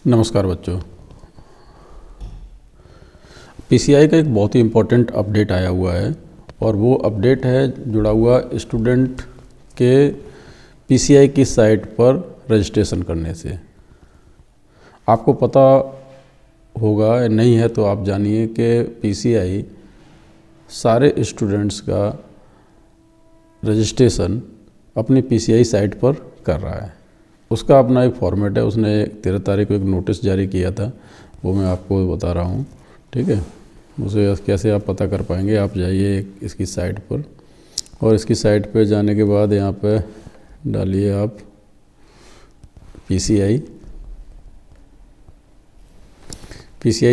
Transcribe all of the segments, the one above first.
नमस्कार बच्चों। पीसीआई का एक बहुत ही इम्पोर्टेंट अपडेट आया हुआ है और वो अपडेट है जुड़ा हुआ स्टूडेंट के पीसीआई की साइट पर रजिस्ट्रेशन करने से। आपको पता होगा या नहीं है तो आप जानिए कि पीसीआई सारे स्टूडेंट्स का रजिस्ट्रेशन अपनी पीसीआई साइट पर कर रहा है। उसका अपना एक फॉर्मेट है। उसने 13 तारीख को एक नोटिस जारी किया था, वो मैं आपको बता रहा हूँ। ठीक है, उसे कैसे आप पता कर पाएंगे, आप जाइए इसकी साइट पर और इसकी साइट पर जाने के बाद यहाँ पे डालिए आप पीसीआई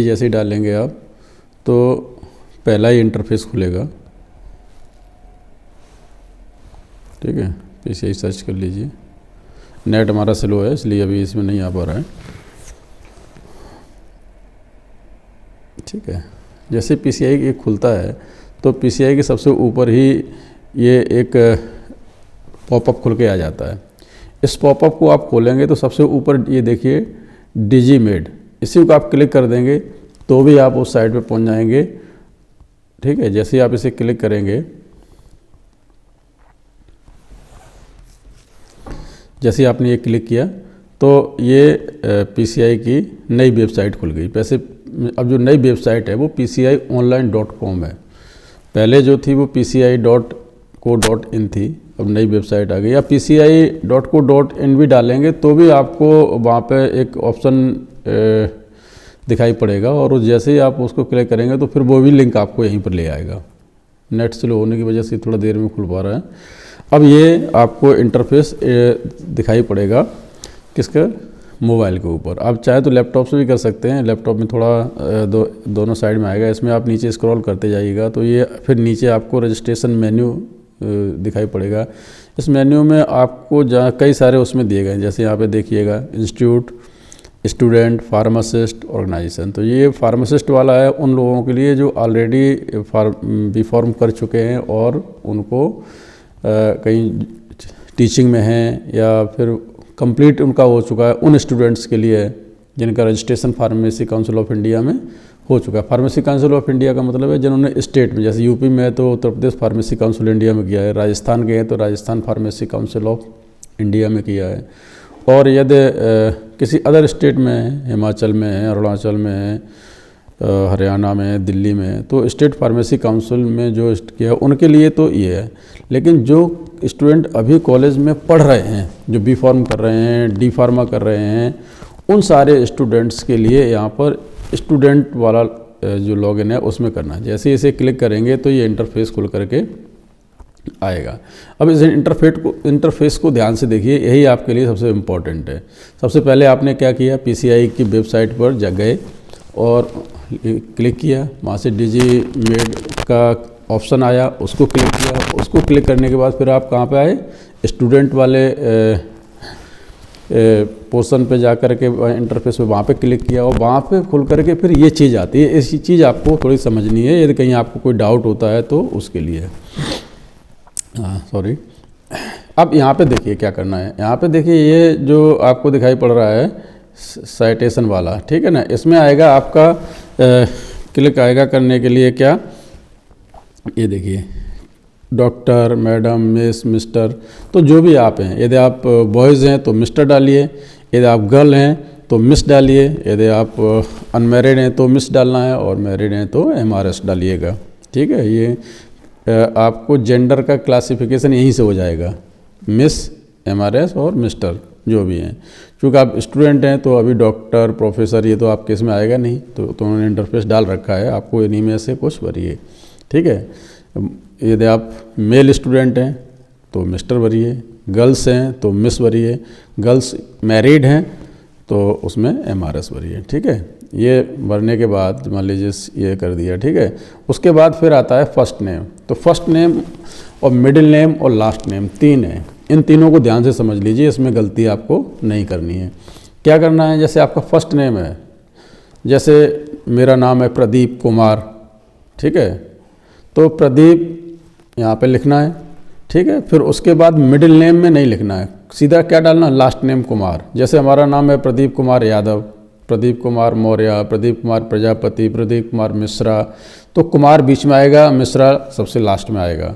जैसे ही डालेंगे आप तो पहला ही इंटरफेस खुलेगा। ठीक है, पीसीआई सर्च कर लीजिए। नेट हमारा स्लो है इसलिए अभी इसमें नहीं आ पा रहा है। ठीक है, जैसे पीसीआई ये खुलता है तो पीसीआई के सबसे ऊपर ही ये एक पॉपअप खुल के आ जाता है। इस पॉपअप को आप खोलेंगे तो सबसे ऊपर ये देखिए डिजीमेड, इसी को आप क्लिक कर देंगे तो भी आप उस साइट पे पहुंच जाएंगे। ठीक है, जैसे ही आप इसे क्लिक करेंगे, जैसे आपने ये क्लिक किया तो ये पीसीआई की नई वेबसाइट खुल गई। वैसे अब जो नई वेबसाइट है वो pciionline.com है। पहले जो थी वो pci.co.in थी, अब नई वेबसाइट आ गई। या pci.co.in भी डालेंगे तो भी आपको वहाँ पे एक ऑप्शन दिखाई पड़ेगा और जैसे ही आप उसको क्लिक करेंगे तो फिर वो भी लिंक आपको यहीं पर ले आएगा। नेट स्लो होने की वजह से थोड़ा देर में खुल पा रहा है। अब ये आपको इंटरफेस दिखाई पड़ेगा किसका, मोबाइल के ऊपर। आप चाहे तो लैपटॉप से भी कर सकते हैं। लैपटॉप में थोड़ा दोनों साइड में आएगा। इसमें आप नीचे स्क्रॉल करते जाइएगा तो ये फिर नीचे आपको रजिस्ट्रेशन मेन्यू दिखाई पड़ेगा। इस मेन्यू में आपको जहाँ कई सारे उसमें दिए गए हैं, जैसे यहाँ पे देखिएगा इंस्टीट्यूट, स्टूडेंट, फार्मासिस्ट, ऑर्गेनाइजेशन। तो ये फार्मासिस्ट वाला है उन लोगों के लिए जो ऑलरेडी बी फॉर्म कर चुके हैं और उनको कहीं टीचिंग में हैं या फिर कंप्लीट उनका हो चुका है, उन स्टूडेंट्स के लिए जिनका registration pharmacy council of India में हो चुका है। फार्मेसी काउंसिल ऑफ इंडिया का मतलब है जिन्होंने स्टेट में, जैसे यूपी में है तो Uttar Pradesh pharmacy council India में किया है, राजस्थान के हैं तो Rajasthan pharmacy council of India में किया है। और यदि किसी अदर स्टेट में है, हिमाचल में है, अरुणाचल में है, हरियाणा में, दिल्ली में, तो स्टेट फार्मेसी काउंसिल में जो किया उनके लिए तो ये है। लेकिन जो स्टूडेंट अभी कॉलेज में पढ़ रहे हैं, जो बी फार्म कर रहे हैं, डी फार्मा कर रहे हैं, उन सारे स्टूडेंट्स के लिए यहाँ पर स्टूडेंट वाला जो लॉगिन है उसमें करना है। जैसे इसे क्लिक करेंगे तो ये इंटरफेस खुल करके आएगा। अब इस इंटरफेस को ध्यान से देखिए, यही आपके लिए सबसे इम्पोर्टेंट है। सबसे पहले आपने क्या किया, पीसीआई की वेबसाइट पर गए और क्लिक किया, वहाँ से डिजीमेड का ऑप्शन आया, उसको क्लिक किया। उसको क्लिक करने के बाद फिर आप कहाँ पे आए, स्टूडेंट वाले पोर्शन पे जा कर के इंटरफेस पे वहाँ पे क्लिक किया और वहाँ पे खुल करके फिर ये चीज़ आती है। इसी चीज़ आपको थोड़ी समझनी है, यदि कहीं आपको कोई डाउट होता है तो उसके लिए। सॉरी। अब यहाँ पे देखिए क्या करना है। यहाँ पे देखिए ये जो आपको दिखाई पड़ रहा है साइटेशन वाला, ठीक है ना, इसमें आएगा आपका क्लिक आएगा करने के लिए क्या, ये देखिए डॉक्टर, मैडम, मिस, मिस्टर, तो जो भी आप हैं। यदि आप बॉयज़ हैं तो मिस्टर डालिए, यदि आप गर्ल हैं तो मिस डालिए, यदि आप अनमैरिड हैं तो मिस डालना है और मैरिड हैं तो MRS डालिएगा। ठीक है, ये आपको जेंडर का क्लासिफिकेशन यहीं से हो जाएगा, मिस, MRS और मिस्टर जो भी हैं। क्योंकि आप स्टूडेंट हैं तो अभी डॉक्टर, प्रोफेसर ये तो आपके इसमें आएगा नहीं, तो उन्होंने इंटरफेस डाल रखा है, आपको इन्हीं में से कुछ भरिए। ठीक है, यदि आप मेल स्टूडेंट हैं तो मिस्टर भरिए, गर्ल्स हैं तो मिस भरिए, गर्ल्स मैरिड हैं तो उसमें MRS भरिए। ठीक है, ये भरने के बाद मान लीजिए ये कर दिया। ठीक है, उसके बाद फिर आता है फर्स्ट नेम। तो फर्स्ट नेम और मिडिल नेम और लास्ट नेम 3 है। इन तीनों को ध्यान से समझ लीजिए, इसमें गलती आपको नहीं करनी है। क्या करना है, जैसे आपका फर्स्ट नेम है, जैसे मेरा नाम है प्रदीप कुमार, ठीक है, तो प्रदीप यहाँ पे लिखना है। ठीक है, फिर उसके बाद मिडिल नेम में नहीं लिखना है, सीधा क्या डालना, लास्ट नेम कुमार। जैसे हमारा नाम है प्रदीप कुमार यादव, प्रदीप कुमार मौर्य, प्रदीप कुमार प्रजापति, प्रदीप कुमार मिश्रा, तो कुमार बीच में आएगा, मिश्रा सबसे लास्ट में आएगा।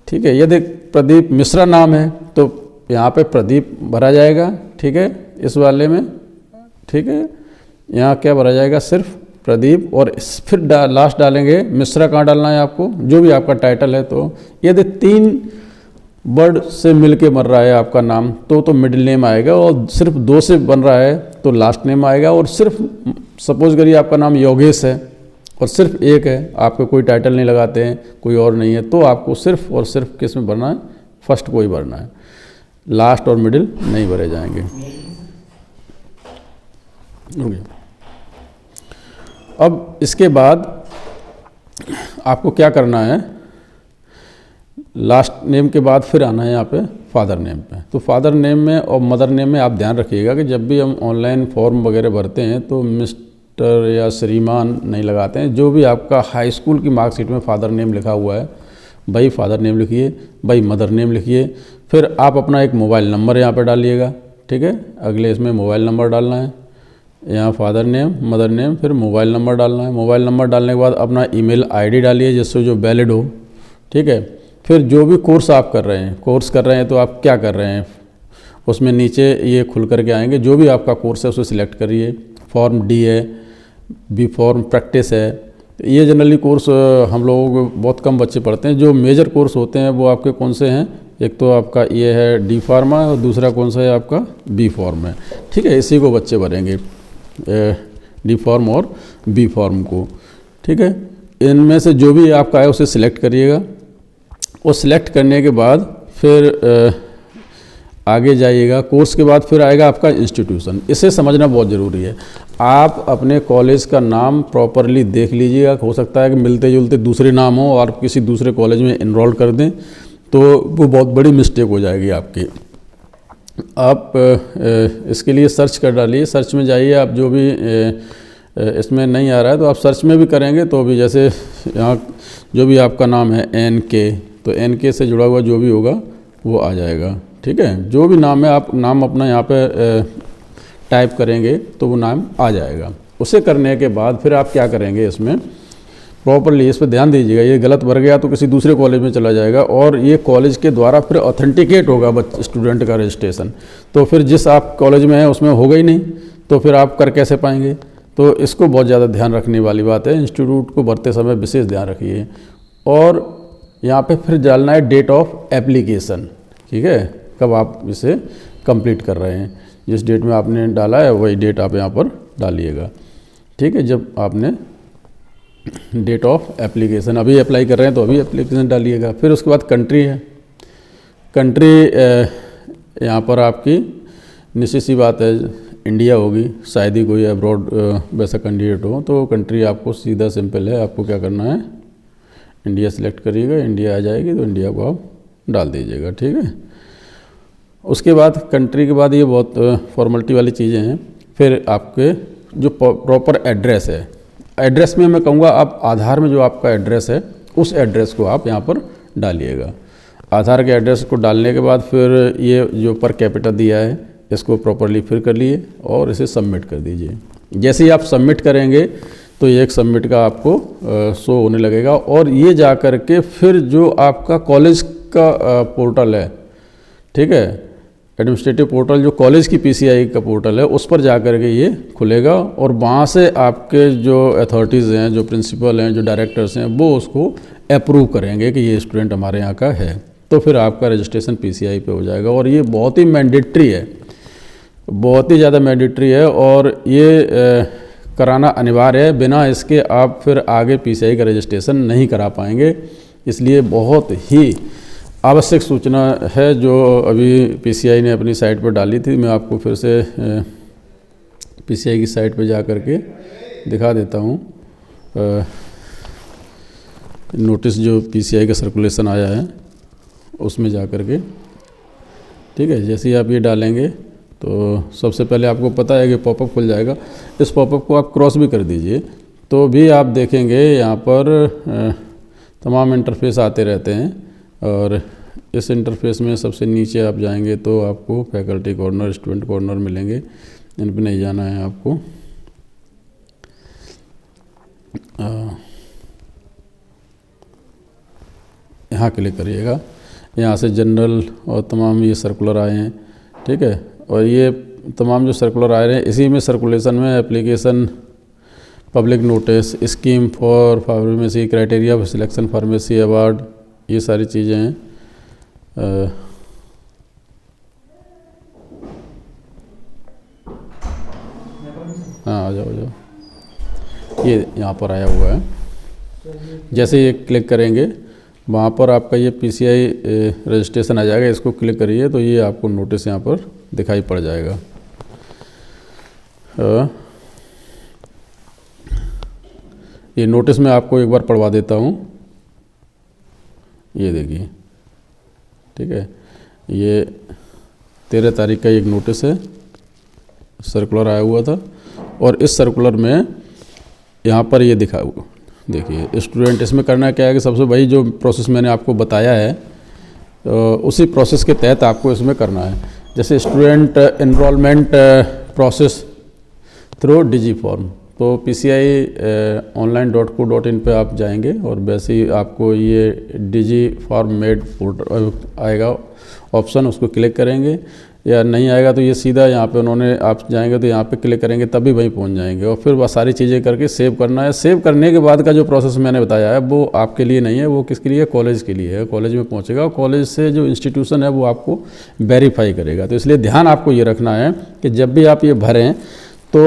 ठीक है, यदि प्रदीप मिश्रा नाम है तो यहाँ पे प्रदीप भरा जाएगा। ठीक है, इस वाले में। ठीक है, यहाँ क्या भरा जाएगा, सिर्फ प्रदीप, और फिर लास्ट डालेंगे मिश्रा। कहाँ डालना है आपको, जो भी आपका टाइटल है। तो यदि 3 वर्ड से मिलके बन रहा है आपका नाम तो मिडिल नेम आएगा, और सिर्फ 2 से बन रहा है तो लास्ट नेम आएगा। और सिर्फ सपोज करिए आपका नाम योगेश है और सिर्फ एक है, आपको कोई टाइटल नहीं लगाते हैं, कोई और नहीं है, तो आपको सिर्फ और सिर्फ किस में भरना है, फर्स्ट को ही भरना है, लास्ट और मिडिल नहीं भरे जाएंगे। अब इसके बाद आपको क्या करना है, लास्ट नेम के बाद फिर आना है यहाँ पे फादर नेम पे। तो फादर नेम में और मदर नेम में आप ध्यान रखिएगा कि जब भी हम ऑनलाइन फॉर्म वगैरह भरते हैं तो मिस्टर या श्रीमान नहीं लगाते हैं। जो भी आपका हाई स्कूल की मार्कशीट में फादर नेम लिखा हुआ है भाई फादर नेम लिखिए, भाई मदर नेम लिखिए। फिर आप अपना एक मोबाइल नंबर यहाँ पे डालिएगा। ठीक है, अगले इसमें मोबाइल नंबर डालना है, यहाँ फादर नेम, मदर नेम, फिर मोबाइल नंबर डालना है। मोबाइल नंबर डालने के बाद अपना ईमेल आईडी डालिए जिससे जो वैलिड हो। ठीक है, फिर जो भी कोर्स आप कर रहे हैं, तो आप क्या कर रहे हैं उसमें नीचे ये खुल करके आएंगे। जो भी आपका कोर्स है उसे सिलेक्ट करिए। फॉर्म डी है, बी फॉर्म प्रैक्टिस है। ये जनरली कोर्स हम लोगों को बहुत कम बच्चे पढ़ते हैं। जो मेजर कोर्स होते हैं वो आपके कौन से हैं, एक तो आपका ये है डी फार्मा और दूसरा कौन सा है आपका बी फॉर्म है। ठीक है, इसी को बच्चे भरेंगे, डी फॉर्म और बी फॉर्म को। ठीक है, इनमें से जो भी आपका है उसे सिलेक्ट करिएगा। वो सिलेक्ट करने के बाद फिर आगे जाइएगा। कोर्स के बाद फिर आएगा आपका इंस्टीट्यूशन। इसे समझना बहुत ज़रूरी है। आप अपने कॉलेज का नाम प्रॉपरली देख लीजिएगा। हो सकता है कि मिलते जुलते दूसरे नाम हो और किसी दूसरे कॉलेज में इनरोल कर दें तो वो बहुत बड़ी मिस्टेक हो जाएगी आपकी। आप इसके लिए सर्च कर डालिए। सर्च में जाइए, आप जो भी इसमें नहीं आ रहा है तो आप सर्च में भी करेंगे तो भी, जैसे यहाँ जो भी आपका नाम है NK, तो NK से जुड़ा हुआ जो भी होगा वो आ जाएगा। ठीक है, जो भी नाम है आप नाम अपना यहाँ पे टाइप करेंगे तो वो नाम आ जाएगा। उसे करने के बाद फिर आप क्या करेंगे, इसमें प्रॉपरली इस पर ध्यान दीजिएगा। ये गलत भर गया तो किसी दूसरे कॉलेज में चला जाएगा और ये कॉलेज के द्वारा फिर ऑथेंटिकेट होगा स्टूडेंट का रजिस्ट्रेशन। तो फिर जिस आप कॉलेज में है उसमें होगा ही नहीं, तो फिर आप कर कैसे पाएंगे। तो इसको बहुत ज़्यादा ध्यान रखने वाली बात है। इंस्टीट्यूट को भरते समय विशेष ध्यान रखिए। और यहाँ पे फिर डालना है डेट ऑफ एप्लीकेशन। ठीक है, कब आप इसे कंप्लीट कर रहे हैं, जिस डेट में आपने डाला है वही डेट आप यहाँ पर डालिएगा। ठीक है, जब आपने डेट ऑफ एप्लीकेशन अभी अप्लाई कर रहे हैं तो अभी एप्लीकेशन डालिएगा। फिर उसके बाद कंट्री है। कंट्री यहाँ पर आपकी निश्चित सी बात है इंडिया होगी, शायद ही कोई अब्रॉड वैसा कैंडिडेट हो। तो कंट्री आपको सीधा सिंपल है, आपको क्या करना है, इंडिया सिलेक्ट करिएगा। इंडिया आ जाएगी तो इंडिया को आप डाल दीजिएगा। ठीक है, उसके बाद कंट्री के बाद ये बहुत फॉर्मेलिटी वाली चीज़ें हैं। फिर आपके जो प्रॉपर एड्रेस है, एड्रेस में मैं कहूँगा आप आधार में जो आपका एड्रेस है उस एड्रेस को आप यहाँ पर डालिएगा। आधार के एड्रेस को डालने के बाद फिर ये जो पर कैपिटा दिया है इसको प्रॉपरली फिल कर लिए और इसे सबमिट कर दीजिए। जैसे ही आप सबमिट करेंगे तो ये एक सबमिट का आपको शो होने लगेगा। और ये जा कर के फिर जो आपका कॉलेज का पोर्टल है, ठीक है, एडमिनिस्ट्रेटिव पोर्टल जो कॉलेज की PCI का पोर्टल है उस पर जा कर के ये खुलेगा। और वहाँ से आपके जो अथॉरिटीज़ हैं, जो प्रिंसिपल हैं, जो डायरेक्टर्स हैं, वो उसको अप्रूव करेंगे कि ये स्टूडेंट हमारे यहाँ का है। तो फिर आपका रजिस्ट्रेशन PCI पे हो जाएगा। और ये बहुत ही मैंडेटरी है, बहुत ही ज़्यादा मैंडेटरी है और ये कराना अनिवार्य है। बिना इसके आप फिर आगे PCI का रजिस्ट्रेशन नहीं करा पाएंगे। इसलिए बहुत ही आवश्यक सूचना है जो अभी PCI ने अपनी साइट पर डाली थी। मैं आपको फिर से PCI की साइट पर जा कर के दिखा देता हूँ। नोटिस जो PCI का सर्कुलेशन आया है उसमें जा कर के, ठीक है, जैसे ही आप ये डालेंगे तो सबसे पहले आपको पता है कि पॉपअप खुल जाएगा। इस पॉपअप को आप क्रॉस भी कर दीजिए तो भी आप देखेंगे यहाँ पर तमाम इंटरफेस आते रहते हैं। और इस इंटरफेस में सबसे नीचे आप जाएंगे तो आपको फैकल्टी कॉर्नर, स्टूडेंट कॉर्नर मिलेंगे। इन पे नहीं जाना है आपको। यहाँ क्लिक करिएगा, यहाँ से जनरल और तमाम ये सर्कुलर आए हैं, ठीक है। और ये तमाम जो सर्कुलर आ रहे हैं इसी में सर्कुलेशन में application, public notice, scheme for pharmacy, criteria for selection pharmacy award, ये सारी चीज़ें हैं। हाँ, आ जाओ, ये यहाँ पर आया हुआ है। जैसे ये क्लिक करेंगे वहाँ पर आपका ये पीसीआई रजिस्ट्रेशन आ जाएगा, इसको क्लिक करिए तो ये आपको नोटिस यहाँ पर दिखाई पड़ जाएगा। ये नोटिस मैं आपको एक बार पढ़वा देता हूँ, ये देखिए, ठीक है। ये 13 तारीख का एक नोटिस है, सर्कुलर आया हुआ था। और इस सर्कुलर में यहाँ पर ये दिखा हुआ, देखिए स्टूडेंट, इसमें करना क्या है कि सबसे वही जो प्रोसेस मैंने आपको बताया है उसी प्रोसेस के तहत आपको इसमें करना है। जैसे स्टूडेंट एनरोलमेंट प्रोसेस थ्रू डिजी फॉर्म, तो pci.online.co.in पे आप जाएंगे और वैसे ही आपको ये डिजी फॉर्म मेड पोर्टल आएगा ऑप्शन, उसको क्लिक करेंगे। या नहीं आएगा तो ये सीधा यहाँ पे उन्होंने, आप जाएंगे तो यहाँ पे क्लिक करेंगे तभी वहीं पहुँच जाएंगे। और फिर वह सारी चीज़ें करके सेव करना है। सेव करने के बाद का जो प्रोसेस मैंने बताया है वो आपके लिए नहीं है, वो किसके लिए है, कॉलेज के लिए है। कॉलेज में पहुँचेगा और कॉलेज से जो इंस्टीट्यूशन है वो आपको वेरीफाई करेगा। तो इसलिए ध्यान आपको ये रखना है कि जब भी आप ये भरें तो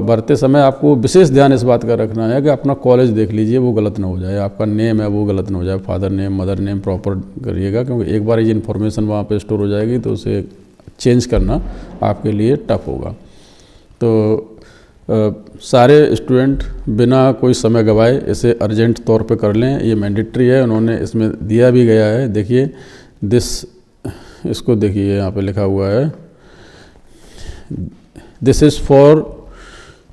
भरते समय आपको विशेष ध्यान इस बात का रखना है कि अपना कॉलेज देख लीजिए, वो गलत ना हो जाए, आपका नेम है वो गलत ना हो जाए, father name mother name proper करिएगा, क्योंकि एक बार ये इन्फॉर्मेशन वहाँ पे स्टोर हो जाएगी तो उसे चेंज करना आपके लिए टफ होगा। तो सारे स्टूडेंट बिना कोई समय गवाए इसे अर्जेंट तौर पे कर लें, ये मैंडेटरी है, उन्होंने इसमें दिया भी गया है। देखिए इसको देखिए यहाँ पे लिखा हुआ है, this is for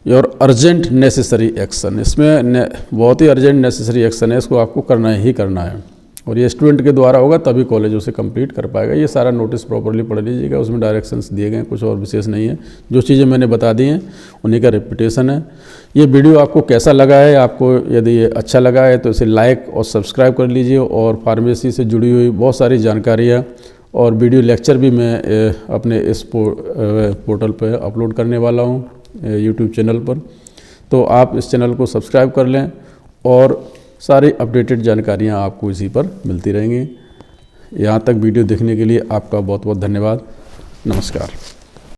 your urgent necessary action. इसमें बहुत ही अर्जेंट नेसेसरी एक्शन है, इसको आपको करना ही करना है और ये स्टूडेंट के द्वारा होगा तभी कॉलेज उसे कंप्लीट कर पाएगा। ये सारा नोटिस प्रॉपर्ली पढ़ लीजिएगा, उसमें डायरेक्शंस दिए गए हैं, कुछ और विशेष नहीं है। जो चीज़ें मैंने बता दी हैं उन्हीं का रिपीटेशन है। ये वीडियो आपको कैसा लगा है, आपको यदि ये अच्छा लगा है तो इसे लाइक और सब्सक्राइब कर लीजिए। और फार्मेसी से जुड़ी हुई बहुत सारी जानकारियाँ और वीडियो लेक्चर भी मैं अपने इस पोर्टल पर अपलोड करने वाला हूँ यूट्यूब चैनल पर, तो आप इस चैनल को सब्सक्राइब कर लें और सारी अपडेटेड जानकारियाँ आपको इसी पर मिलती रहेंगी। यहाँ तक वीडियो देखने के लिए आपका बहुत बहुत धन्यवाद। नमस्कार।